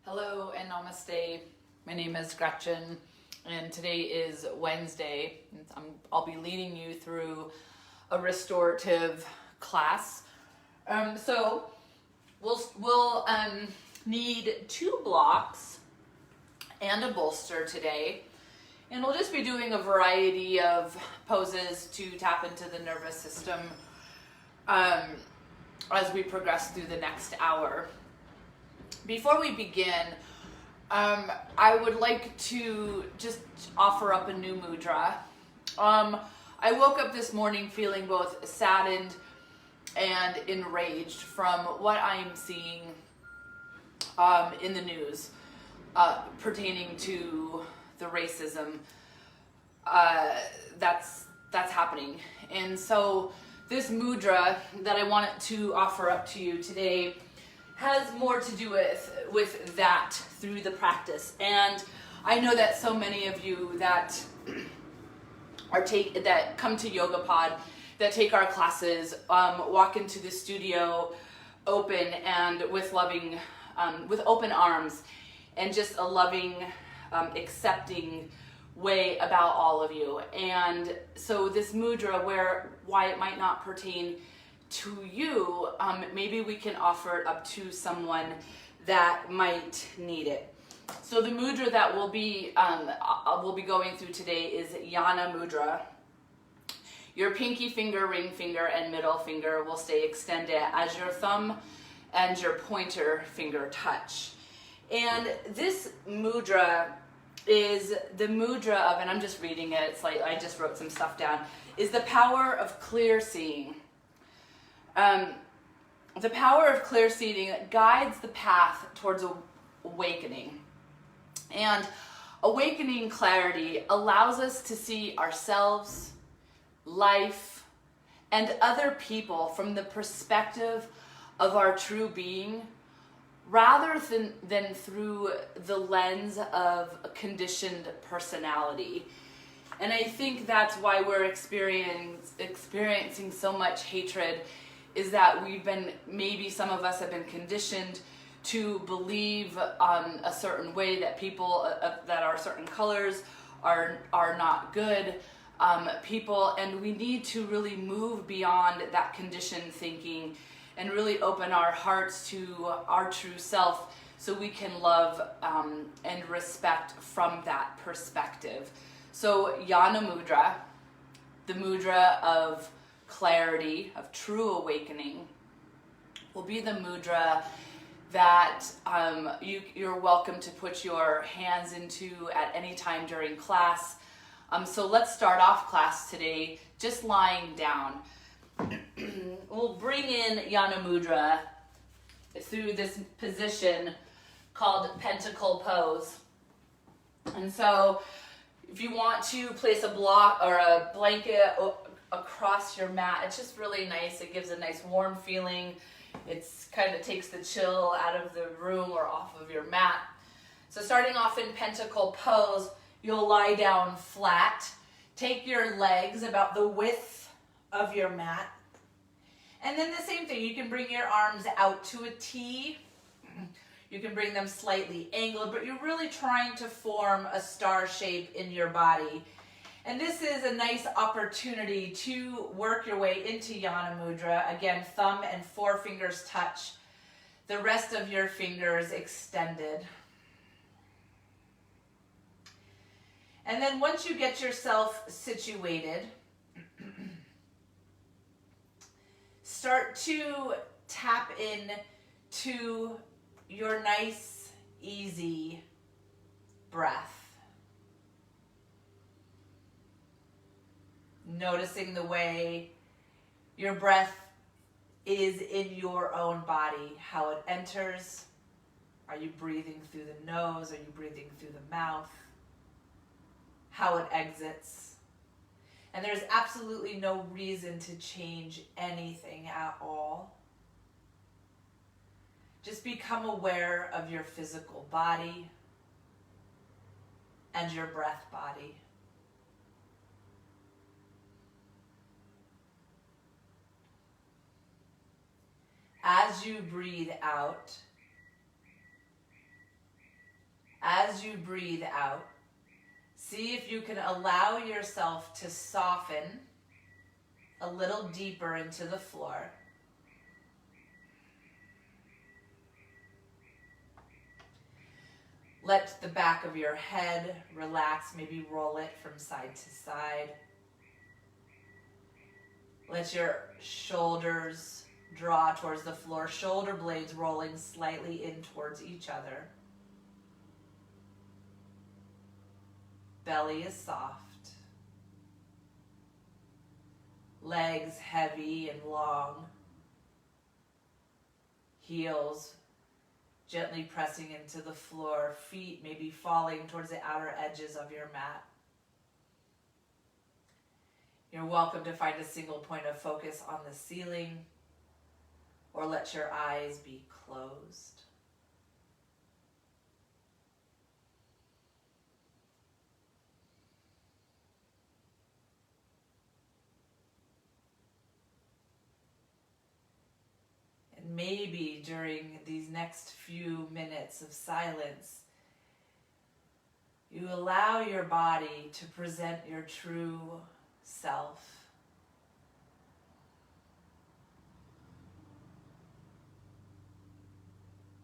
Hello and namaste. My name is Gretchen and today is Wednesday. I'll be leading you through a restorative class. So we'll need 2 blocks and a bolster today. And we'll just be doing a variety of poses to tap into the nervous system as we progress through the next hour. Before we begin, I would like to just offer up a new mudra. I woke up this morning feeling both saddened and enraged from what I am seeing in the news pertaining to the racism that's happening. And so this mudra that I wanted to offer up to you today has more to do with that through the practice. And I know that so many of you that come to YogaPod, that take our classes, walk into the studio open and with open arms and just a loving, accepting way about all of you. And so this mudra, why it might not pertain to you, maybe we can offer it up to someone that might need it. So the mudra that we'll be going through today is Jana Mudra. Your pinky finger, ring finger, and middle finger will stay extended as your thumb and your pointer finger touch. And this mudra is the mudra of, and I'm just reading it, it's like I just wrote some stuff down, is the power of clear seeing. The power of clear seeing guides the path towards awakening. And awakening clarity allows us to see ourselves, life, and other people from the perspective of our true being, rather than through the lens of a conditioned personality. And I think that's why we're experiencing so much hatred, is that maybe some of us have been conditioned to believe a certain way, that people that are certain colors are not good people, and we need to really move beyond that conditioned thinking and really open our hearts to our true self so we can love and respect from that perspective. So Jana Mudra, the mudra of clarity, of true awakening, will be the mudra that you're welcome to put your hands into at any time during class. So let's start off class today just lying down. We'll bring in Jana Mudra through this position called Pentacle Pose. And so if you want to place a block or a blanket across your mat, it's just really nice. It gives a nice warm feeling. It's kind of takes the chill out of the room or off of your mat. So starting off in Pentacle Pose, you'll lie down flat. Take your legs about the width of your mat. And then the same thing, you can bring your arms out to a T. You can bring them slightly angled, but you're really trying to form a star shape in your body. And this is a nice opportunity to work your way into Jana Mudra. Again, thumb and forefingers touch. The rest of your fingers extended. And then once you get yourself situated, start to tap in to your nice, easy breath. Noticing the way your breath is in your own body, how it enters. Are you breathing through the nose? Are you breathing through the mouth? How it exits. And there's absolutely no reason to change anything at all. Just become aware of your physical body and your breath body. As you breathe out, you breathe out, see if you can allow yourself to soften a little deeper into the floor. Let the back of your head relax, maybe roll it from side to side. Let your shoulders draw towards the floor, shoulder blades rolling slightly in towards each other. Belly is soft. Legs heavy and long. Heels gently pressing into the floor, feet maybe falling towards the outer edges of your mat. You're welcome to find a single point of focus on the ceiling, or let your eyes be closed. And maybe during these next few minutes of silence, you allow your body to present your true self.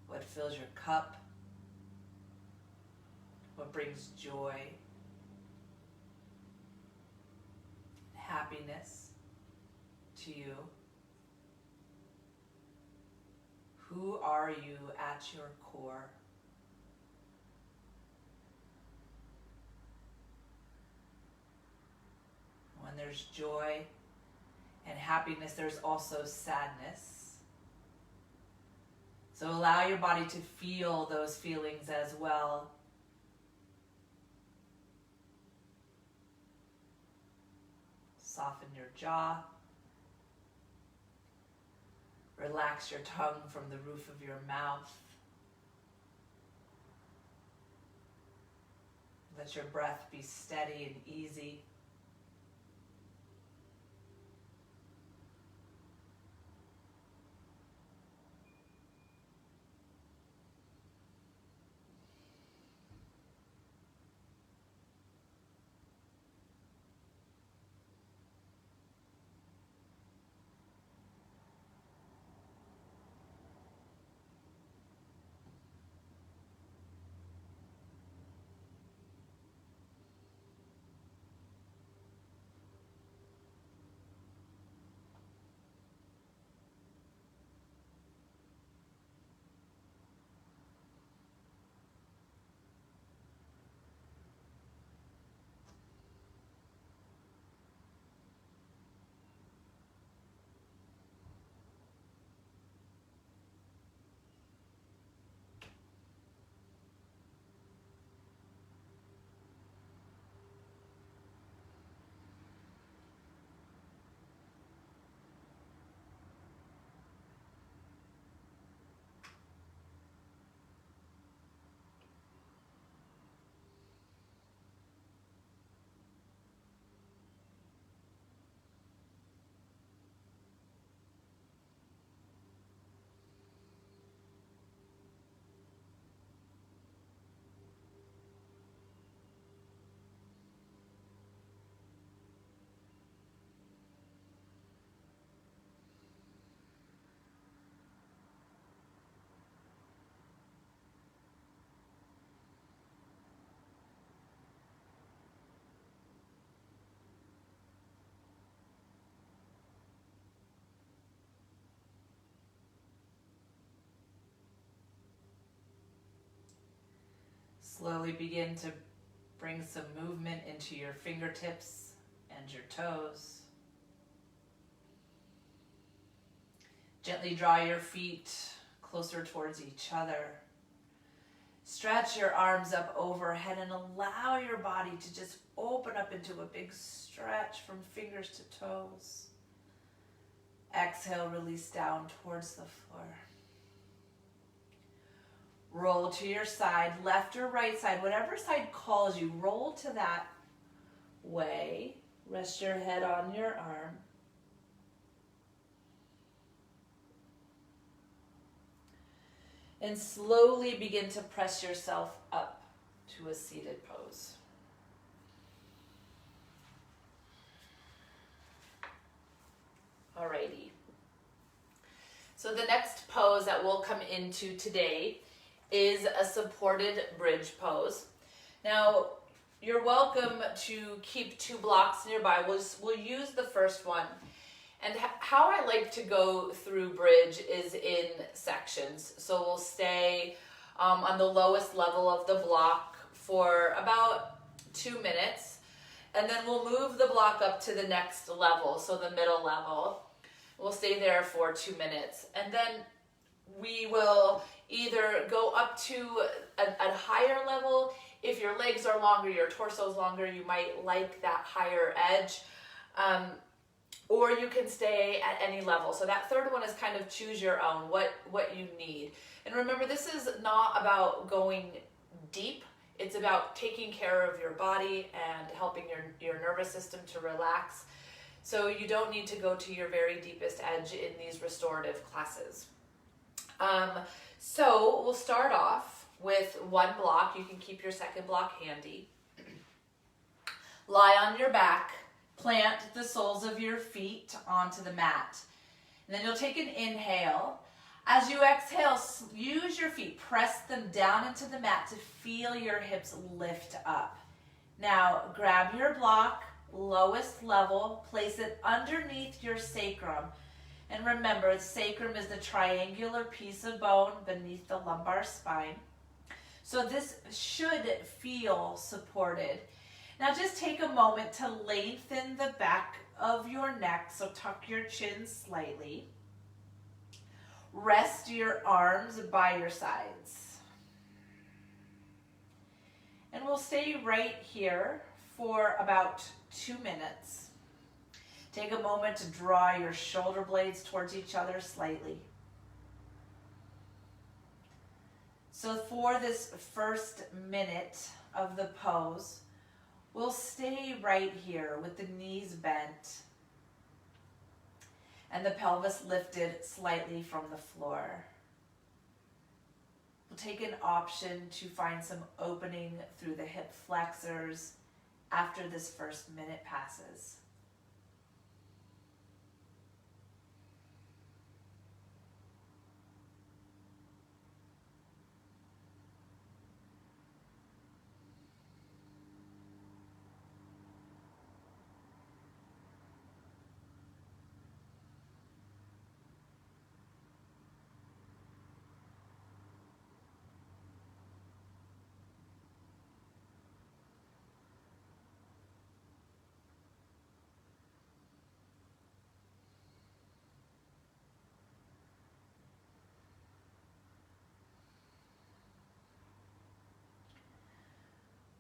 What fills your cup? What brings joy, happiness to you? Who are you at your core? When there's joy and happiness, there's also sadness. So allow your body to feel those feelings as well. Soften your jaw. Relax your tongue from the roof of your mouth. Let your breath be steady and easy. Slowly begin to bring some movement into your fingertips and your toes. Gently draw your feet closer towards each other. Stretch your arms up overhead and allow your body to just open up into a big stretch from fingers to toes. Exhale, release down towards the floor. Roll to your side, left or right side, whatever side calls you, roll to that way. Rest your head on your arm. And slowly begin to press yourself up to a seated pose. Alrighty. So the next pose that we'll come into today is a supported bridge pose. Now, you're welcome to keep 2 blocks nearby. We'll use the first one. And how I like to go through bridge is in sections. So we'll stay on the lowest level of the block for about 2 minutes. And then we'll move the block up to the next level, so the middle level. We'll stay there for 2 minutes. And then we will either go up to a higher level. If your legs are longer, your torso is longer, you might like that higher edge. Or you can stay at any level. So that third one is kind of choose your own, what you need. And remember, this is not about going deep. It's about taking care of your body and helping your nervous system to relax. So you don't need to go to your very deepest edge in these restorative classes. So we'll start off with 1 block. You can keep your second block handy. Lie on your back. Plant the soles of your feet onto the mat. And then you'll take an inhale. As you exhale, use your feet. Press them down into the mat to feel your hips lift up. Now, grab your block, lowest level, place it underneath your sacrum. And remember, the sacrum is the triangular piece of bone beneath the lumbar spine. So this should feel supported. Now just take a moment to lengthen the back of your neck, so tuck your chin slightly. Rest your arms by your sides. And we'll stay right here for about 2 minutes. Take a moment to draw your shoulder blades towards each other slightly. So for this first minute of the pose, we'll stay right here with the knees bent and the pelvis lifted slightly from the floor. We'll take an option to find some opening through the hip flexors after this first minute passes.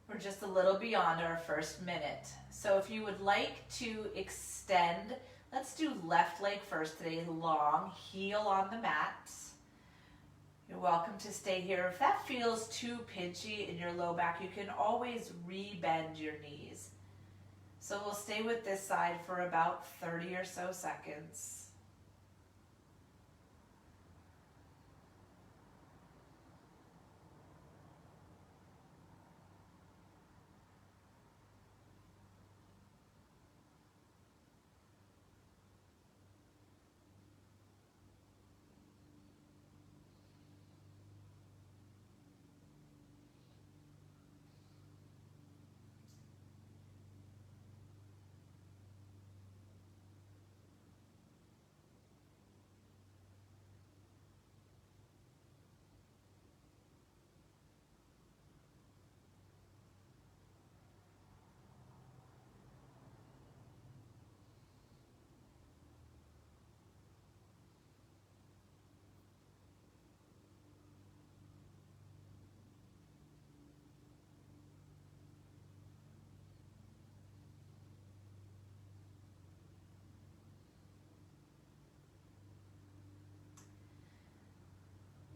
We're just a little beyond our first minute. So if you would like to extend, let's do left leg first today, long, heel on the mat. You're welcome to stay here. If that feels too pinchy in your low back, you can always re-bend your knees. So we'll stay with this side for about 30 or so seconds.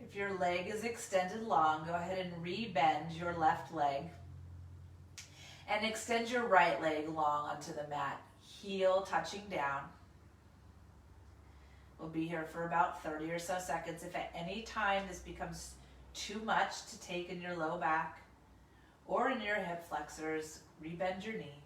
If your leg is extended long, go ahead and re-bend your left leg. And extend your right leg long onto the mat, heel touching down. We'll be here for about 30 or so seconds. If at any time this becomes too much to take in your low back, or in your hip flexors, rebend your knee.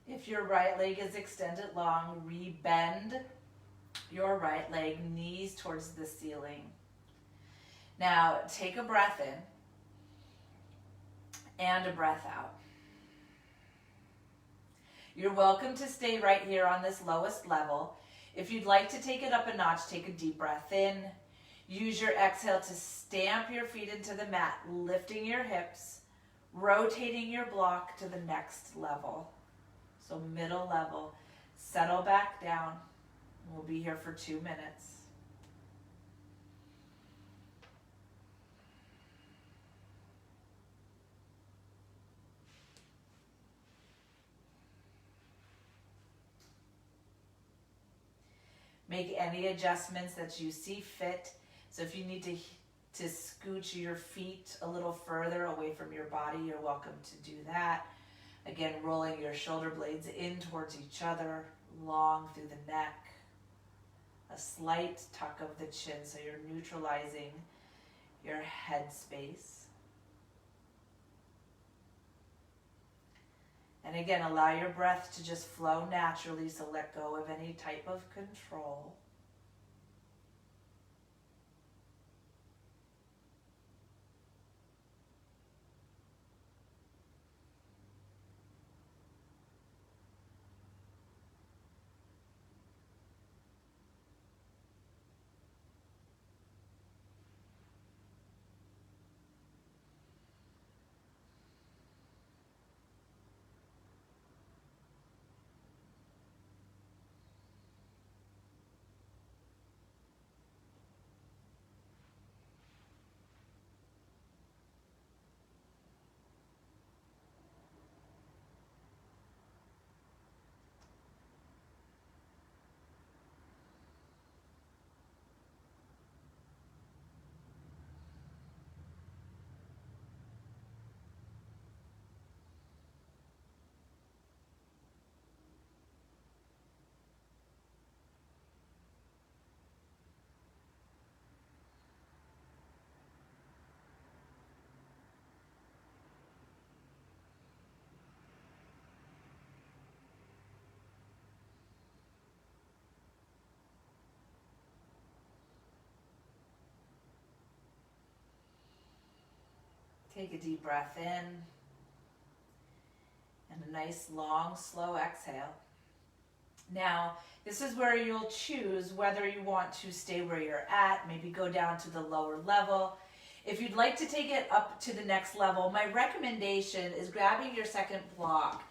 If your right leg is extended long, rebend your right leg, knees towards the ceiling. Now, take a breath in and a breath out. You're welcome to stay right here on this lowest level. If you'd like to take it up a notch, take a deep breath in. Use your exhale to stamp your feet into the mat, lifting your hips, rotating your block to the next level. So middle level. Settle back down. We'll be here for 2 minutes. Make any adjustments that you see fit. So if you need to scooch your feet a little further away from your body, you're welcome to do that. Again, rolling your shoulder blades in towards each other, long through the neck. A slight tuck of the chin, so you're neutralizing your head space. And again, allow your breath to just flow naturally, so let go of any type of control. Take a deep breath in and a nice long slow exhale. Now, this is where you'll choose whether you want to stay where you're at, maybe go down to the lower level. If you'd like to take it up to the next level, my recommendation is grabbing your second block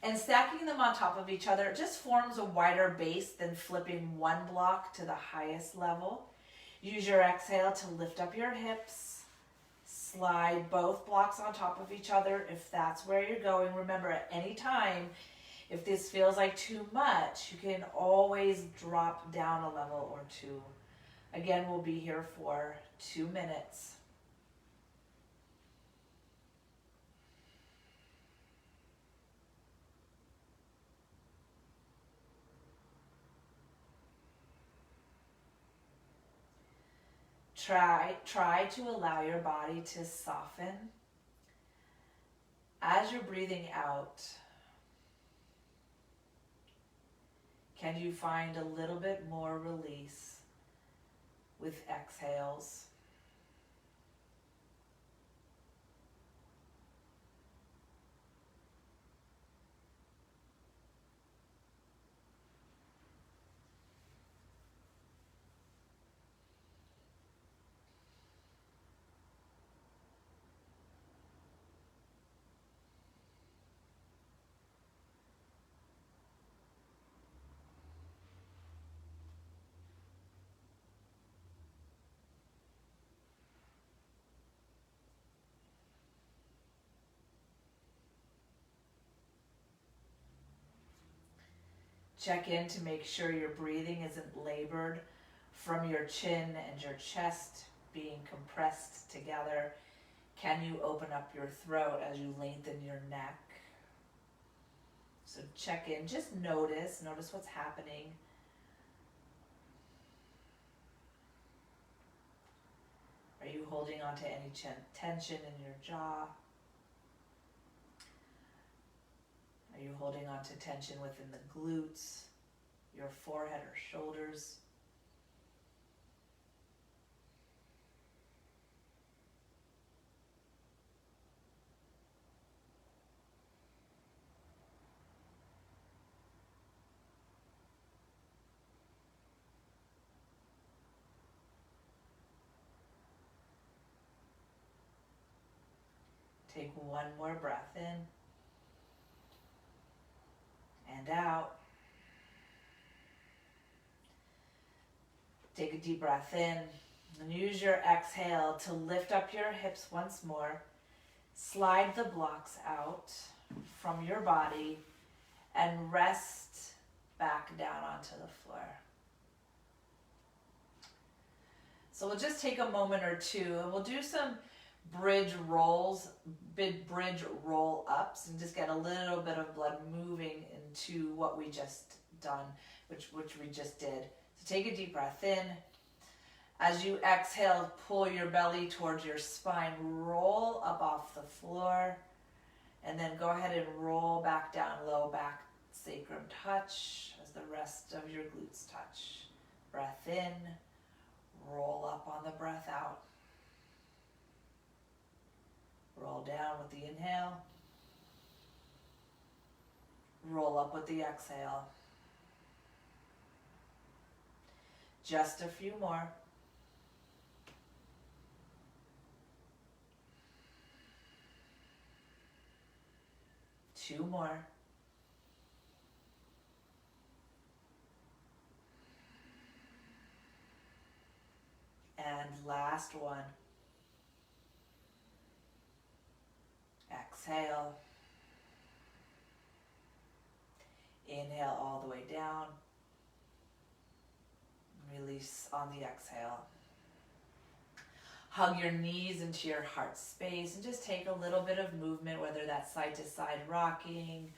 and stacking them on top of each other. It just forms a wider base than flipping one block to the highest level. Use your exhale to lift up your hips. Slide both blocks on top of each other if that's where you're going. Remember, at any time, if this feels like too much, you can always drop down a level or two. Again, we'll be here for 2 minutes. Try to allow your body to soften as you're breathing out. Can you find a little bit more release with exhales? Check in to make sure your breathing isn't labored from your chin and your chest being compressed together. Can you open up your throat as you lengthen your neck? So check in, just notice what's happening. Are you holding on to any tension in your jaw? Are you holding on to tension within the glutes, your forehead or shoulders? Take one more breath in and out. Take a deep breath in and use your exhale to lift up your hips once more. Slide the blocks out from your body and rest back down onto the floor. So we'll just take a moment or two and we'll do some bridge rolls, bridge roll ups, and just get a little bit of blood moving into what we just done, which we just did. So take a deep breath in. As you exhale, pull your belly towards your spine, roll up off the floor, and then go ahead and roll back down, low back, sacrum touch as the rest of your glutes touch. Breath in, roll up on the breath out. Roll down with the inhale. Roll up with the exhale. Just a few more. Two more. And last one. Exhale. Inhale all the way down. Release on the exhale. Hug your knees into your heart space and just take a little bit of movement, whether that's side to side rocking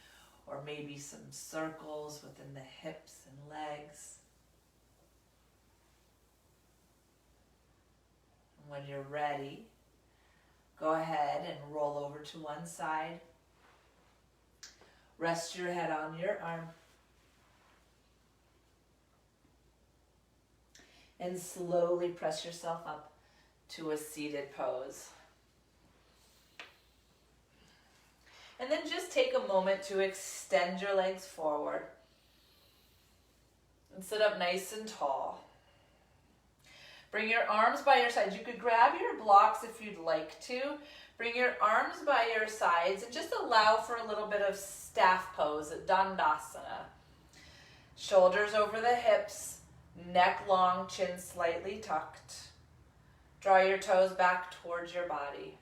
or maybe some circles within the hips and legs. And when you're ready, go ahead and roll over to one side. Rest your head on your arm. And slowly press yourself up to a seated pose. And then just take a moment to extend your legs forward and sit up nice and tall. Bring your arms by your sides. You could grab your blocks if you'd like to. Bring your arms by your sides and just allow for a little bit of staff pose, Dandasana. Shoulders over the hips, neck long, chin slightly tucked. Draw your toes back towards your body.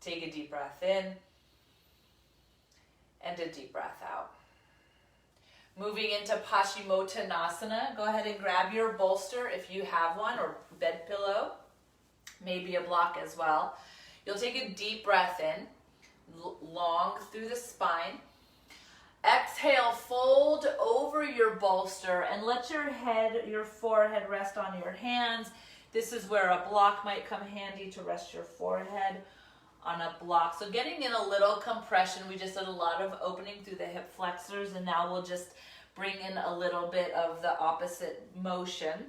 Take a deep breath in and a deep breath out. Moving into Paschimottanasana, go ahead and grab your bolster if you have one, or bed pillow, maybe a block as well. You'll take a deep breath in, long through the spine. Exhale, fold over your bolster and let your forehead rest on your hands. This is where a block might come handy to rest your forehead on a block. So getting in a little compression. We just did a lot of opening through the hip flexors, and now we'll just bring in a little bit of the opposite motion.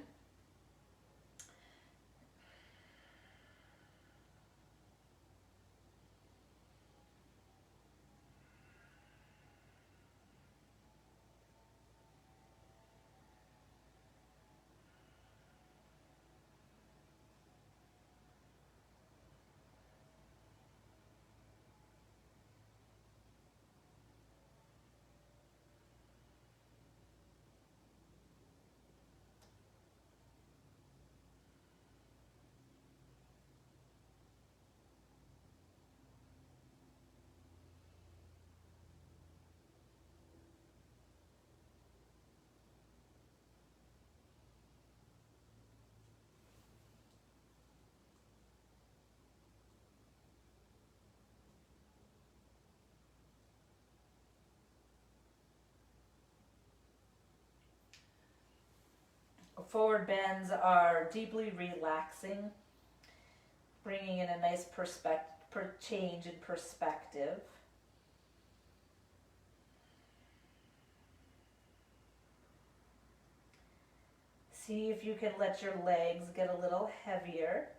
Forward bends are deeply relaxing, bringing in a nice change in perspective. See if you can let your legs get a little heavier.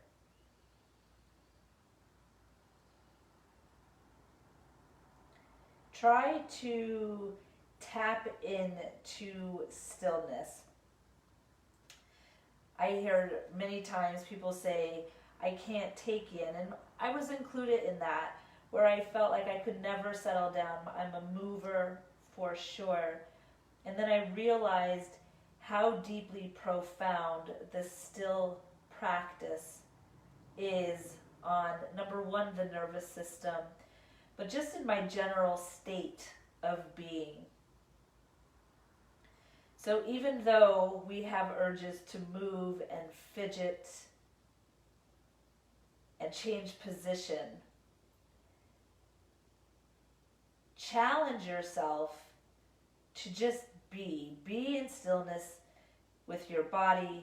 Try to tap into stillness. I hear many times people say, I can't take in, and I was included in that, where I felt like I could never settle down. I'm a mover for sure. And then I realized how deeply profound this still practice is on, number one, the nervous system, but just in my general state of being. So even though we have urges to move and fidget and change position, challenge yourself to just be in stillness with your body.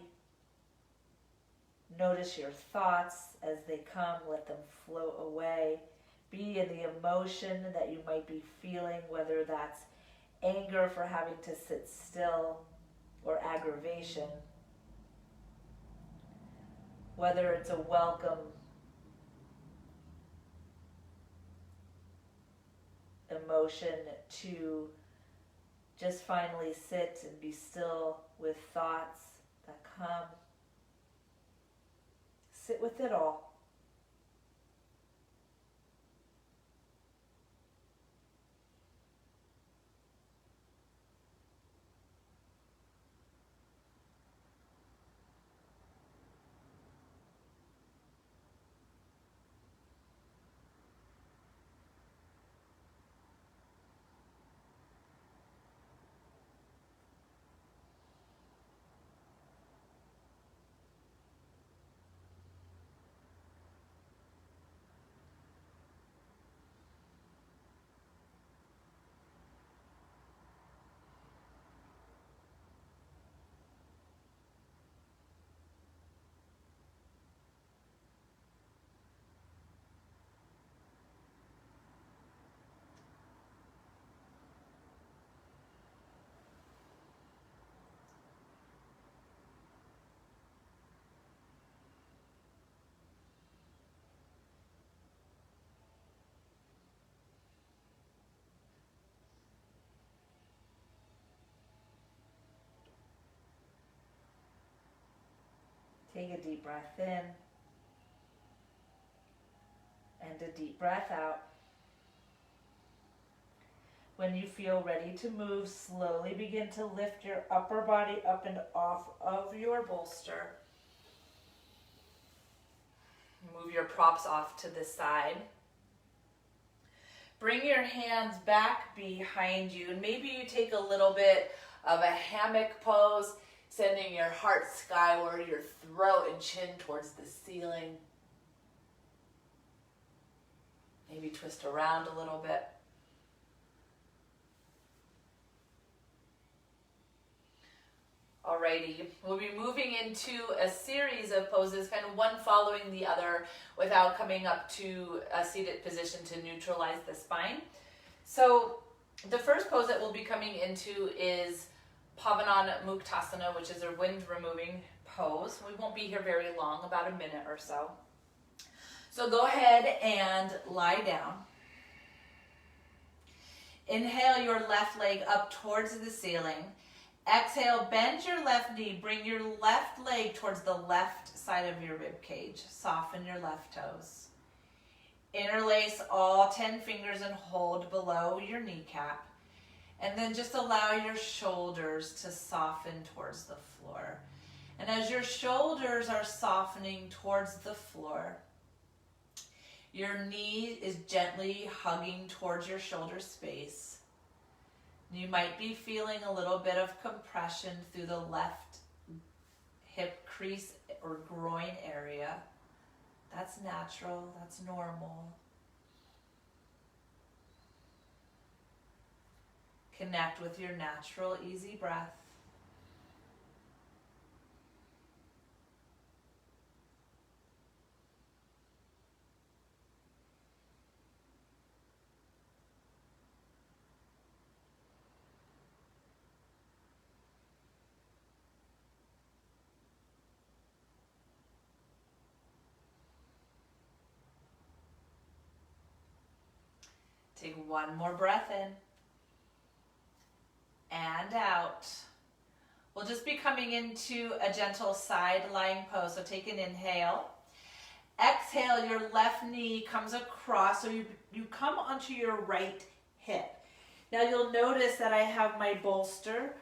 Notice your thoughts as they come, let them float away. Be in the emotion that you might be feeling, whether that's anger for having to sit still, or aggravation, whether it's a welcome emotion to just finally sit and be still with thoughts that come. Sit with it all. Take a deep breath in and a deep breath out. When you feel ready to move, slowly begin to lift your upper body up and off of your bolster. Move your props off to the side. Bring your hands back behind you, and maybe you take a little bit of a hammock pose, sending your heart skyward, your throat and chin towards the ceiling. Maybe twist around a little bit. All right. righty. We'll be moving into a series of poses, kind of one following the other without coming up to a seated position to neutralize the spine. So the first pose that we'll be coming into is Paschimottanasana, which is a wind removing pose. We won't be here very long, about a minute or so. So go ahead and lie down. Inhale your left leg up towards the ceiling. Exhale, bend your left knee. Bring your left leg towards the left side of your rib cage. Soften your left toes. Interlace all 10 fingers and hold below your kneecap. And then just allow your shoulders to soften towards the floor. And as your shoulders are softening towards the floor, your knee is gently hugging towards your shoulder space. You might be feeling a little bit of compression through the left hip crease or groin area. That's natural, that's normal. Connect with your natural, easy breath. Take one more breath in and out. We'll just be coming into a gentle side lying pose. So take an inhale. Exhale, your left knee comes across, so you come onto your right hip. Now you'll notice that I have my bolster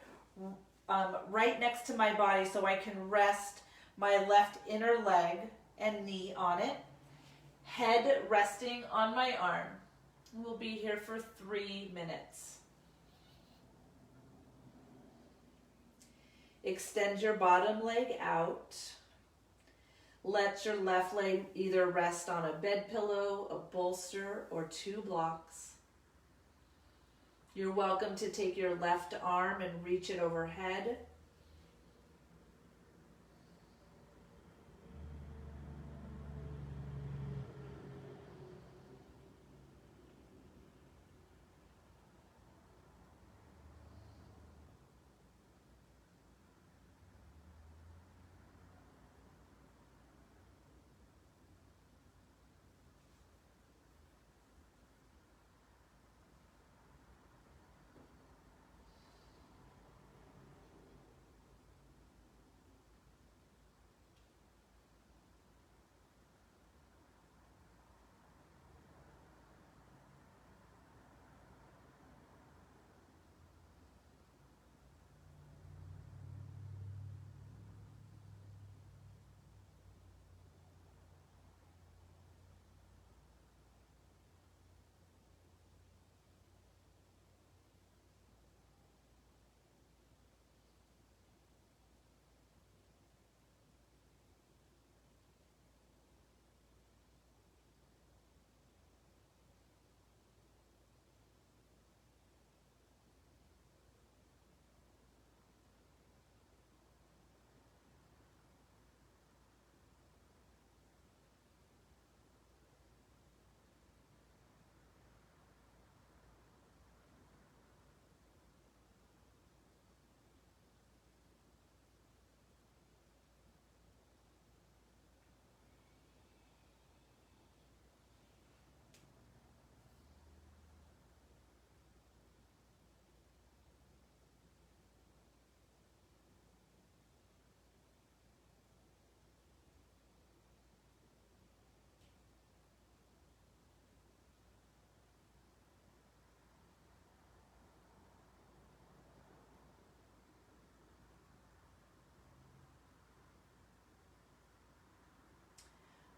right next to my body, so I can rest my left inner leg and knee on it. Head resting on my arm. We'll be here for 3 minutes. Extend your bottom leg out. Let your left leg either rest on a bed pillow, a bolster, or 2 blocks. You're welcome to take your left arm and reach it overhead.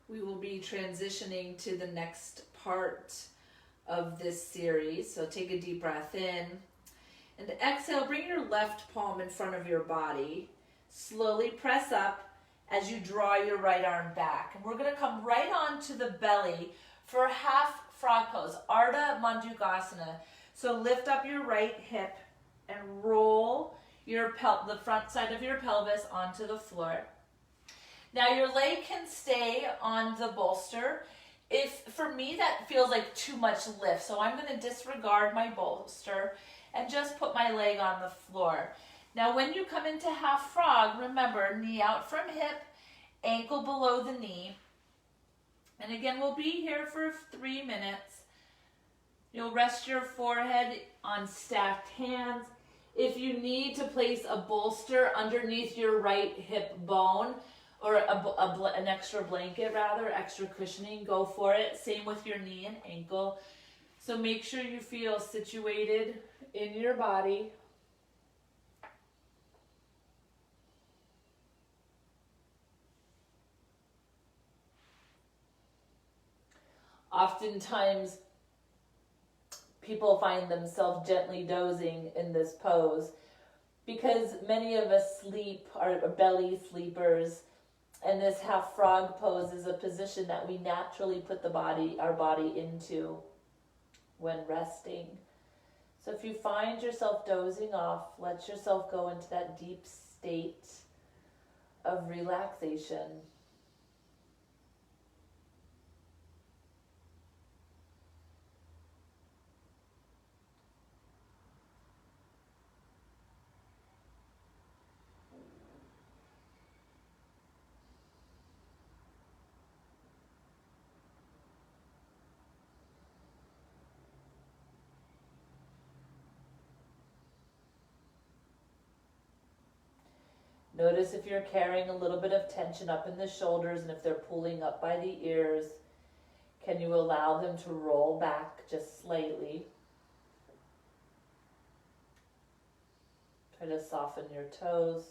We will be transitioning to the next part of this series. So take a deep breath in and exhale. Bring your left palm in front of your body. Slowly press up as you draw your right arm back. And we're going to come right onto the belly for half frog pose, Ardha Mandukasana. So lift up your right hip and roll the front side of your pelvis onto the floor. Now your leg can stay on the bolster. For me, that feels like too much lift, so I'm going to disregard my bolster and just put my leg on the floor. Now when you come into half frog, remember, knee out from hip, ankle below the knee. And again, we'll be here for 3 minutes. You'll rest your forehead on stacked hands. If you need to place a bolster underneath your right hip bone, or an extra blanket rather, extra cushioning, go for it. Same with your knee and ankle. So make sure you feel situated in your body. Oftentimes, people find themselves gently dozing in this pose because many of us are belly sleepers. And this half frog pose is a position that we naturally put our body into when resting. So if you find yourself dozing off, let yourself go into that deep state of relaxation. Notice if you're carrying a little bit of tension up in the shoulders and if they're pulling up by the ears. Can you allow them to roll back just slightly? Try to soften your toes.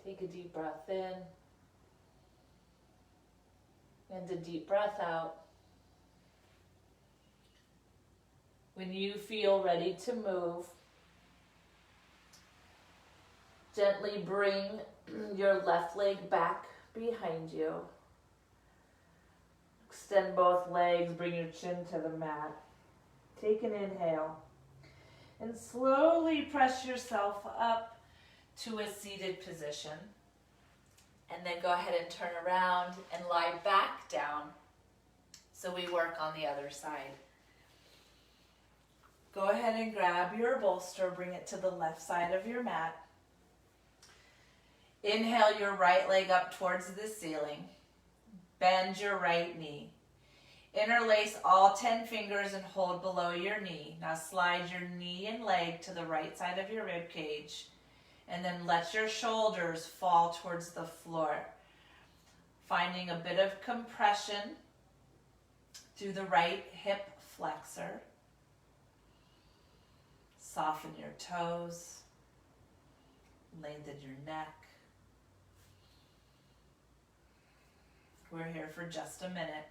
Take a deep breath in and a deep breath out. When you feel ready to move, gently bring your left leg back behind you. Extend both legs, bring your chin to the mat. Take an inhale and slowly press yourself up to a seated position. And then go ahead and turn around and lie back down so we work on the other side. Go ahead and grab your bolster, bring it to the left side of your mat. Inhale your right leg up towards the ceiling. Bend your right knee. Interlace all 10 fingers and hold below your knee. Now slide your knee and leg to the right side of your rib cage. And then let your shoulders fall towards the floor. Finding a bit of compression through the right hip flexor. Soften your toes. Lengthen your neck. We're here for just a minute.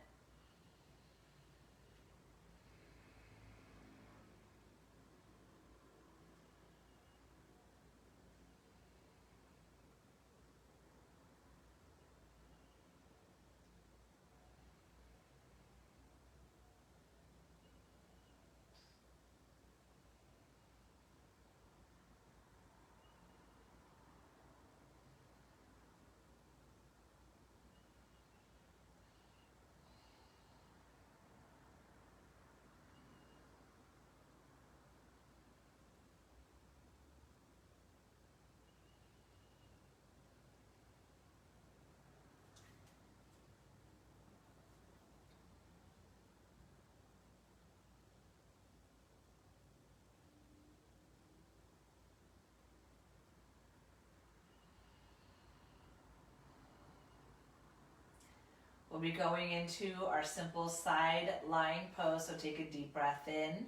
We'll be going into our simple side lying pose, so take a deep breath in.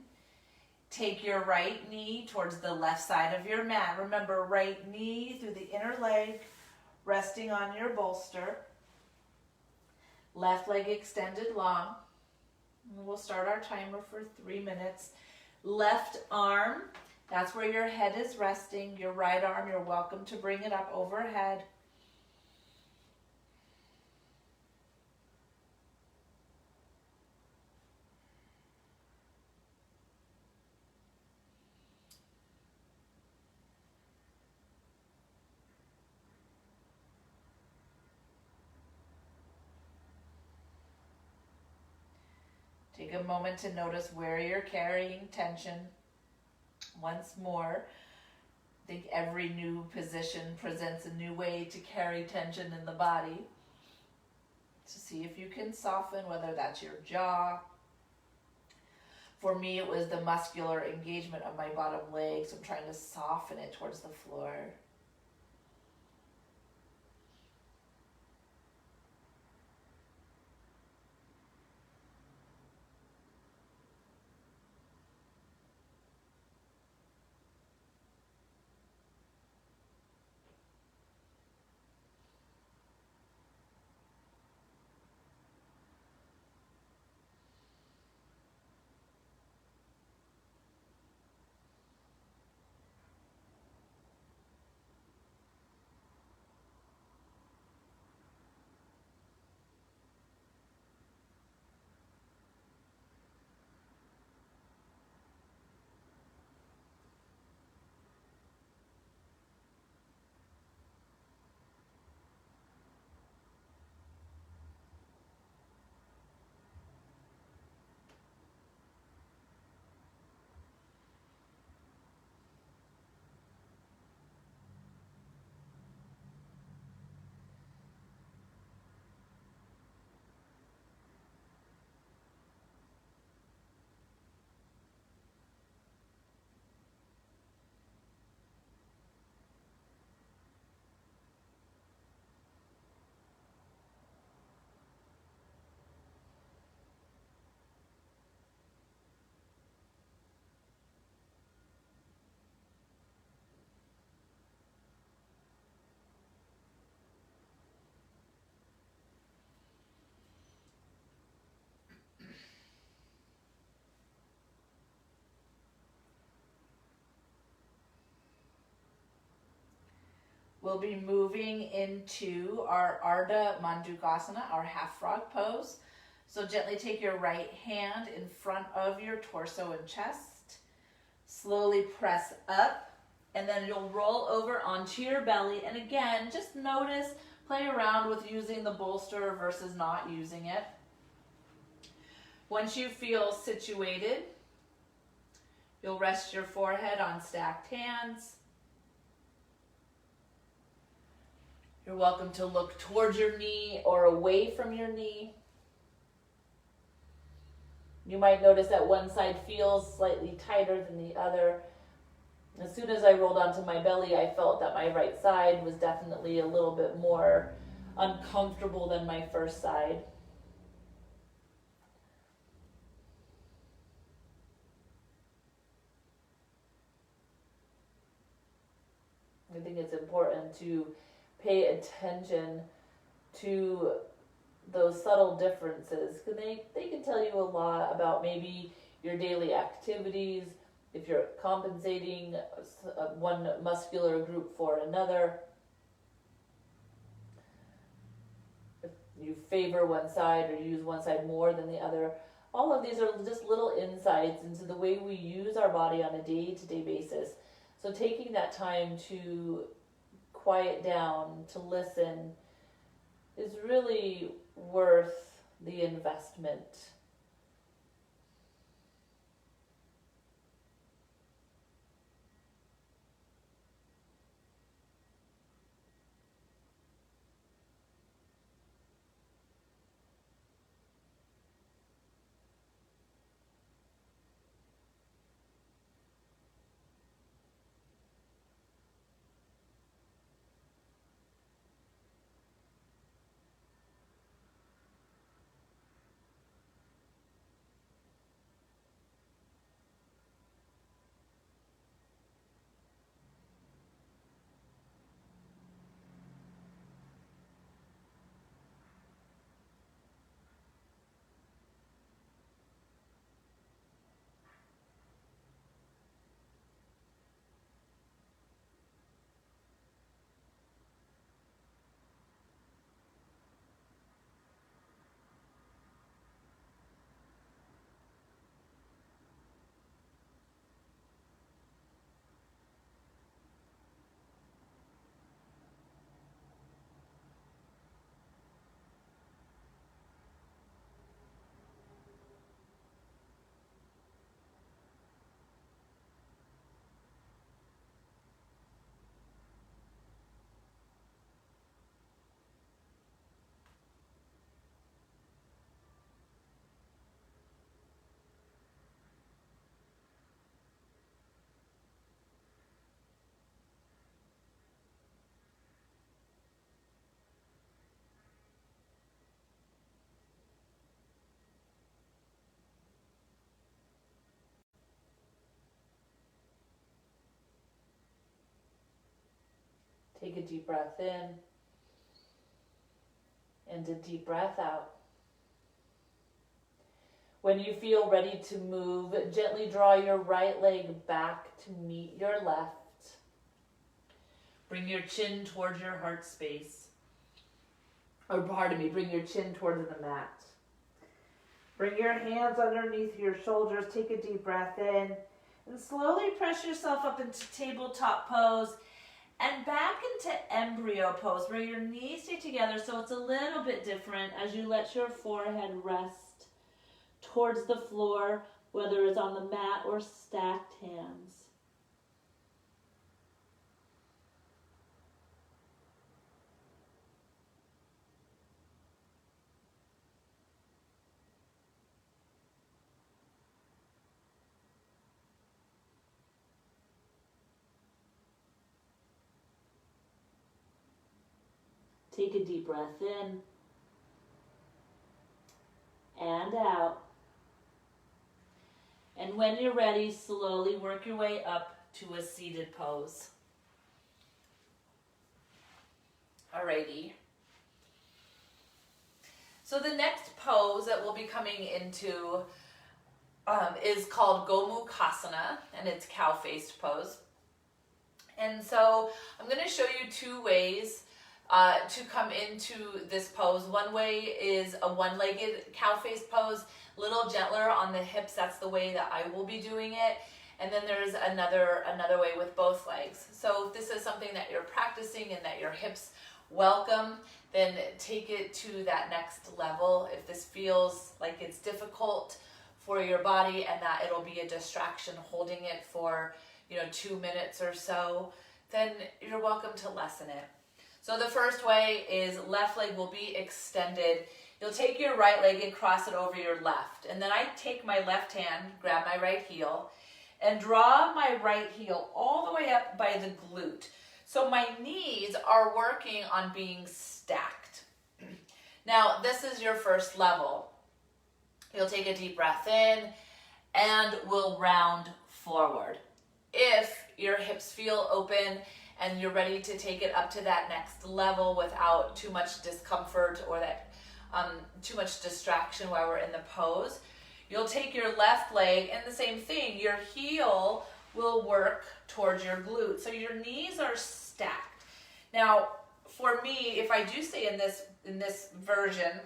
Take your right knee towards the left side of your mat. Remember, right knee through the inner leg, resting on your bolster. Left leg extended long. And we'll start our timer for 3 minutes. Left arm, that's where your head is resting. Your right arm, you're welcome to bring it up overhead. Take a moment to notice where you're carrying tension. Once more, I think every new position presents a new way to carry tension in the body. To see if you can soften, whether that's your jaw. For me, it was the muscular engagement of my bottom leg, so I'm trying to soften it towards the floor. We'll be moving into our Ardha Mandukhasana, our half frog pose. So gently take your right hand in front of your torso and chest. Slowly press up, and then you'll roll over onto your belly. And again, just notice, play around with using the bolster versus not using it. Once you feel situated, you'll rest your forehead on stacked hands. You're welcome to look towards your knee or away from your knee. You might notice that one side feels slightly tighter than the other. As soon as I rolled onto my belly, I felt that my right side was definitely a little bit more uncomfortable than my first side. I think it's important to pay attention to those subtle differences, because they can tell you a lot about maybe your daily activities, if you're compensating one muscular group for another, if you favor one side or use one side more than the other. All of these are just little insights into the way we use our body on a day-to-day basis. So taking that time to quiet down, to listen, is really worth the investment. Take a deep breath in and a deep breath out. When you feel ready to move, gently draw your right leg back to meet your left. Bring your chin towards your heart space. Or pardon me, bring your chin towards the mat. Bring your hands underneath your shoulders. Take a deep breath in. And slowly press yourself up into tabletop pose and back into embryo pose where your knees stay together, so it's a little bit different as you let your forehead rest towards the floor, whether it's on the mat or stacked hands. Take a deep breath in and out. And when you're ready, slowly work your way up to a seated pose. Alrighty. So the next pose that we'll be coming into is called Gomukhasana, and it's cow-faced pose. And so I'm going to show you two ways to come into this pose. One way is a one-legged cow-faced pose, a little gentler on the hips. That's the way that I will be doing it. And then there's another way with both legs. So if this is something that you're practicing and that your hips welcome, then take it to that next level. If this feels like it's difficult for your body and that it'll be a distraction holding it for 2 minutes or so, then you're welcome to lessen it. So the first way is left leg will be extended. You'll take your right leg and cross it over your left. And then I take my left hand, grab my right heel, and draw my right heel all the way up by the glute. So my knees are working on being stacked. Now, this is your first level. You'll take a deep breath in and we'll round forward. If your hips feel open and you're ready to take it up to that next level without too much discomfort or that too much distraction while we're in the pose. You'll take your left leg and the same thing, your heel will work towards your glute. So your knees are stacked. Now, for me, if I do stay in this version,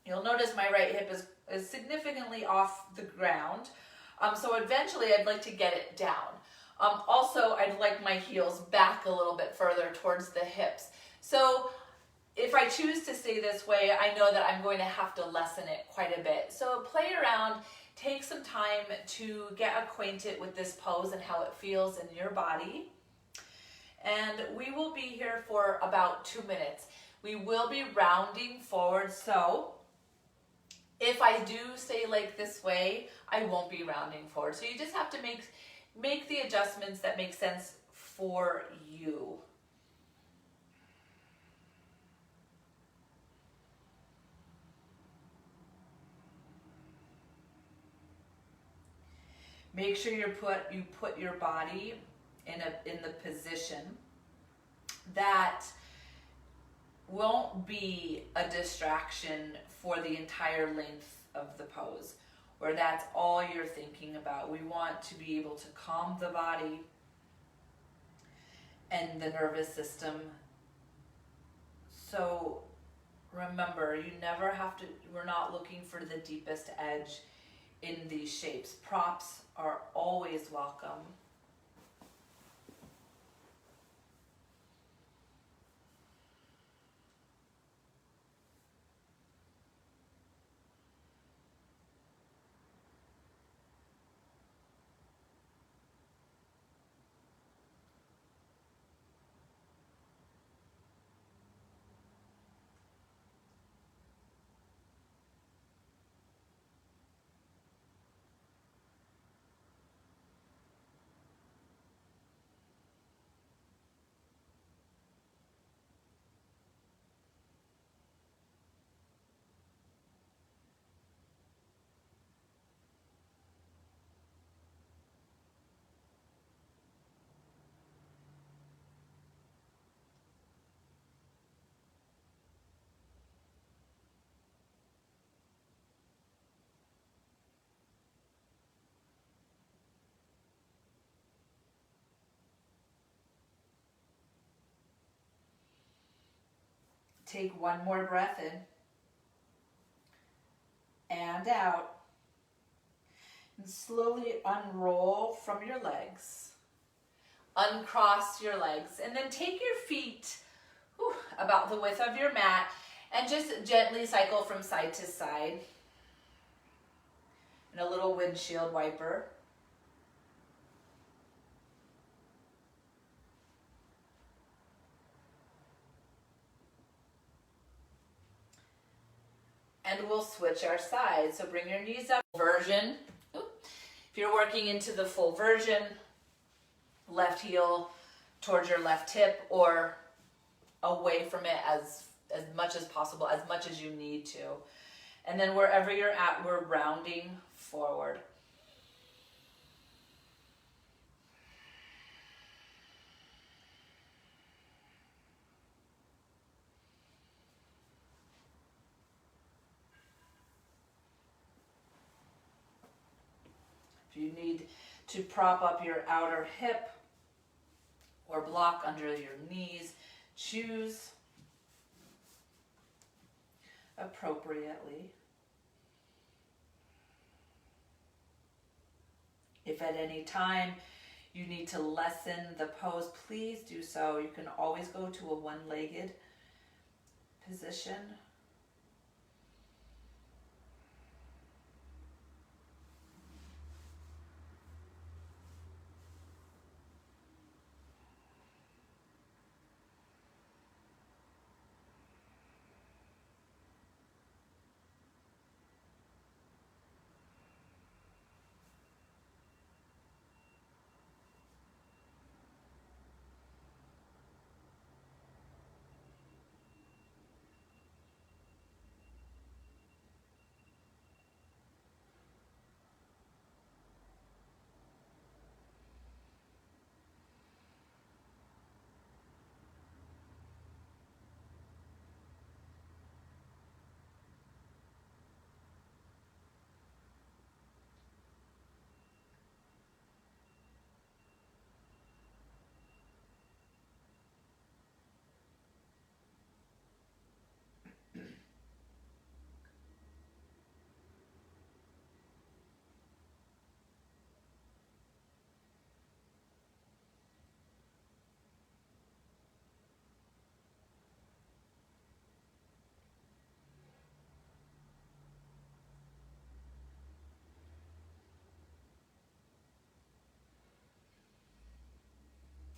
you'll notice my right hip is significantly off the ground. So eventually I'd like to get it down. Also, I'd like my heels back a little bit further towards the hips. So if I choose to stay this way, I know that I'm going to have to lessen it quite a bit. So play around, take some time to get acquainted with this pose and how it feels in your body. And we will be here for about 2 minutes. We will be rounding forward, so if I do stay like this way, I won't be rounding forward. So you just have to make the adjustments that make sense for you. Make sure you put your body in the position that won't be a distraction for the entire length of the pose, where that's all you're thinking about. We want to be able to calm the body and the nervous system. So remember, you never have to, we're not looking for the deepest edge in these shapes. Props are always welcome. Take one more breath in and out, and slowly unroll from your legs. Uncross your legs, and then take your feet about the width of your mat and just gently cycle from side to side. And a little windshield wiper. And we'll switch our sides. So bring your knees up. Version. If you're working into the full version, left heel towards your left hip or away from it as much as possible, as much as you need to. And then wherever you're at, we're rounding forward. If you need to prop up your outer hip or block under your knees, choose appropriately. If at any time you need to lessen the pose, please do so. You can always go to a one-legged position.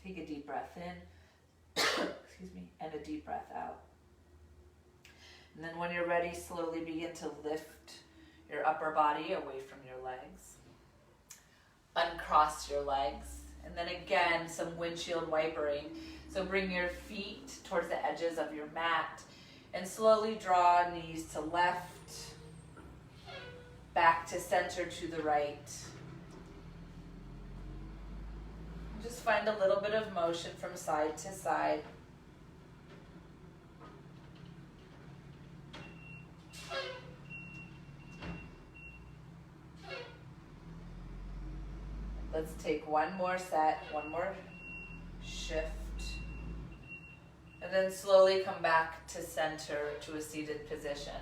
Take a deep breath in, excuse me, and a deep breath out. And then when you're ready, slowly begin to lift your upper body away from your legs. Uncross your legs. And then again, some windshield wipering. So bring your feet towards the edges of your mat and slowly draw knees to left, back to center to the right. Just find a little bit of motion from side to side. Let's take one more set, one more shift. And then slowly come back to center to a seated position.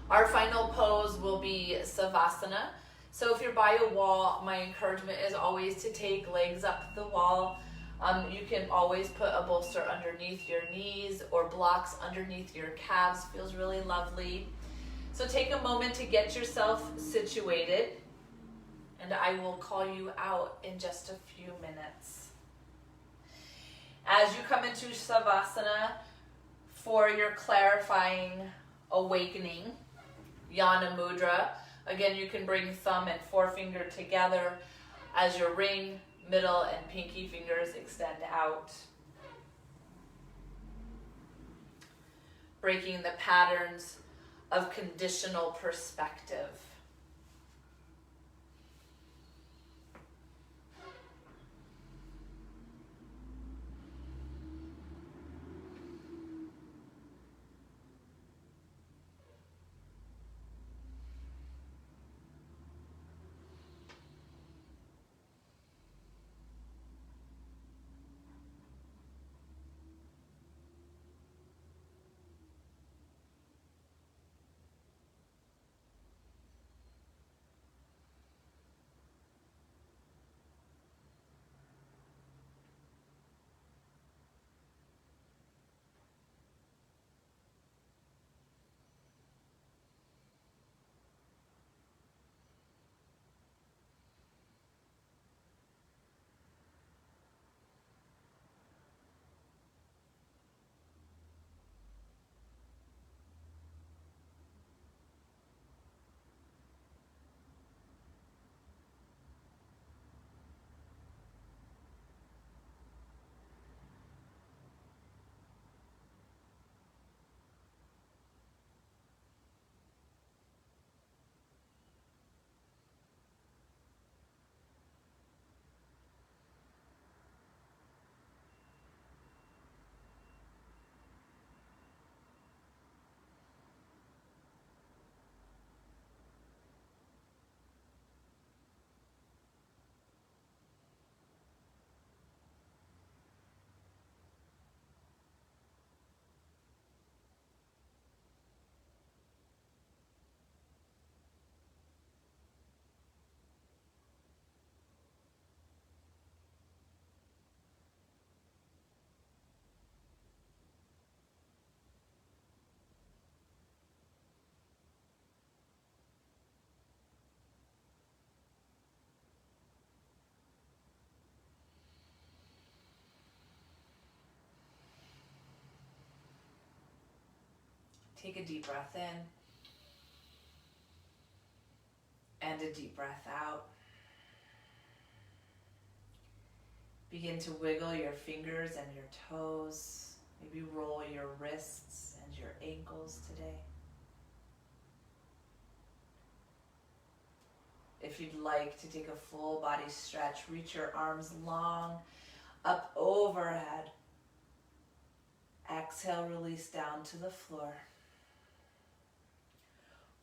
Our final pose will be Savasana. So if you're by a wall, my encouragement is always to take legs up the wall. You can always put a bolster underneath your knees or blocks underneath your calves. Feels really lovely. So take a moment to get yourself situated, and I will call you out in just a few minutes. As you come into Savasana for your clarifying awakening, Jana Mudra. Again, you can bring thumb and forefinger together as your ring, middle, and pinky fingers extend out. Breaking the patterns of conditional perspective. Take a deep breath in and a deep breath out. Begin to wiggle your fingers and your toes. Maybe roll your wrists and your ankles today. If you'd like to take a full body stretch, reach your arms long up overhead. Exhale, release down to the floor.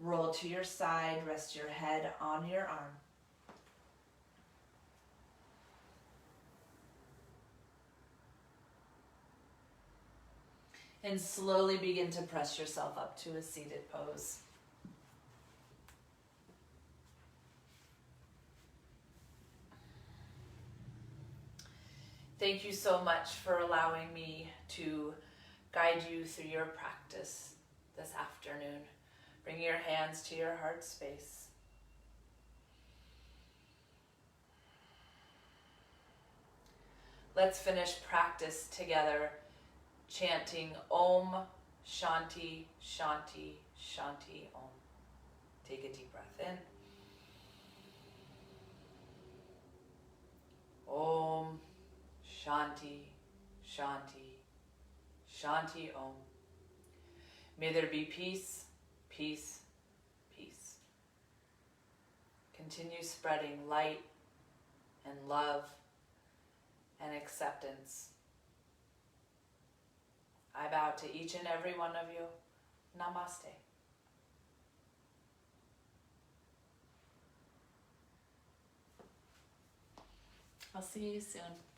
Roll to your side, rest your head on your arm. And slowly begin to press yourself up to a seated pose. Thank you so much for allowing me to guide you through your practice this afternoon. Bring your hands to your heart space. Let's finish practice together, chanting Om Shanti Shanti Shanti Om. Take a deep breath in. Om Shanti Shanti Shanti Om. May there be peace, peace, peace. Continue spreading light and love and acceptance. I bow to each and every one of you. Namaste. I'll see you soon.